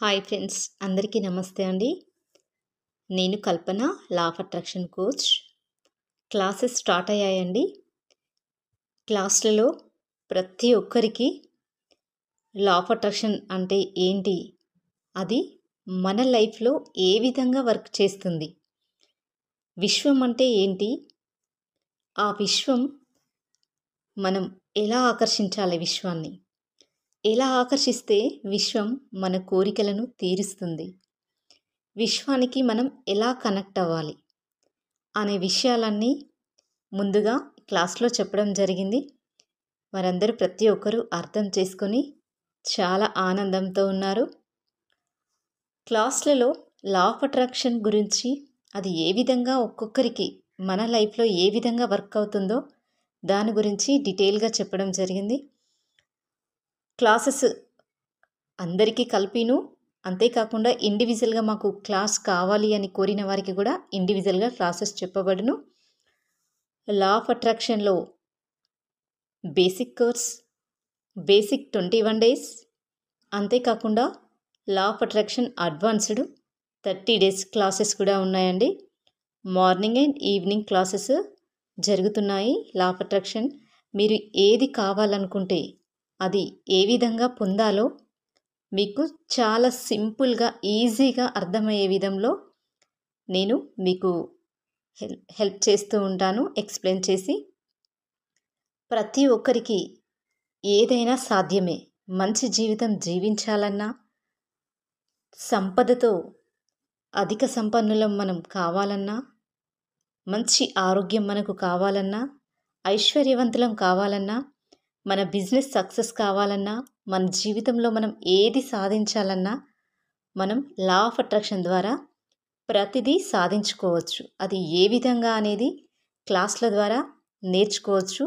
Hi friends, అందరికీ నమస్తే అండి. నేను Kalpana, law of attraction coach. Classes start అయ్యాయండి. క్లాసులలో ప్రతి ఒక్కరికి లా ఆఫ్ అట్రాక్షన్ అంటే ఏంటి, అది మన లైఫ్లో ఏ విధంగా వర్క్ చేస్తుంది, విశ్వం అంటే ఏంటి, ఆ విశ్వం మనం ఎలా ఆకర్షించాలి, విశ్వాన్ని ఎలా ఆకర్షిస్తే విశ్వం మన కోరికలను తీరుస్తుంది, విశ్వానికి మనం ఎలా కనెక్ట్ అవ్వాలి అనే విషయాలన్నీ ముందుగా క్లాస్లో చెప్పడం జరిగింది. వారందరూ ప్రతి ఒక్కరూ అర్థం చేసుకొని చాలా ఆనందంతో ఉన్నారు. క్లాస్లలో లా ఆఫ్ అట్రాక్షన్ గురించి, అది ఏ విధంగా ఒక్కొక్కరికి మన లైఫ్లో ఏ విధంగా వర్క్ అవుతుందో దాని గురించి డీటెయిల్గా చెప్పడం జరిగింది. క్లాసెస్ అందరికీ కలిపిను, అంతేకాకుండా ఇండివిజువల్గా మాకు క్లాస్ కావాలి అని కోరిన వారికి కూడా ఇండివిజువల్గా క్లాసెస్ చెప్పబడును. లా ఆఫ్ అట్రాక్షన్లో బేసిక్ కోర్స్, బేసిక్ 21 days, అంతేకాకుండా law of attraction advanced 30 days classes కూడా ఉన్నాయండి. మార్నింగ్ అండ్ ఈవినింగ్ క్లాసెస్ జరుగుతున్నాయి. లా ఆఫ్ అట్రాక్షన్ మీరు ఏది కావాలనుకుంటే అది ఏ విధంగా పొందాలో మీకు చాలా సింపుల్గా, ఈజీగా అర్థమయ్యే విధంలో నేను మీకు హెల్ప్ చేస్తూ ఉంటాను, ఎక్స్ప్లెయిన్ చేసి. ప్రతి ఒక్కరికి ఏదైనా సాధ్యమే. మంచి జీవితం జీవించాలన్నా, సంపదతో అధిక సంపన్నులం మనం కావాలన్నా, మంచి ఆరోగ్యం మనకు కావాలన్నా, ఐశ్వర్యవంతులం కావాలన్నా, మన బిజినెస్ సక్సెస్ కావాలన్నా, మన జీవితంలో మనం ఏది సాధించాలన్నా మనం లా ఆఫ్ అట్రాక్షన్ ద్వారా ప్రతిదీ సాధించుకోవచ్చు. అది ఏ విధంగా అనేది క్లాసుల ద్వారా నేర్చుకోవచ్చు.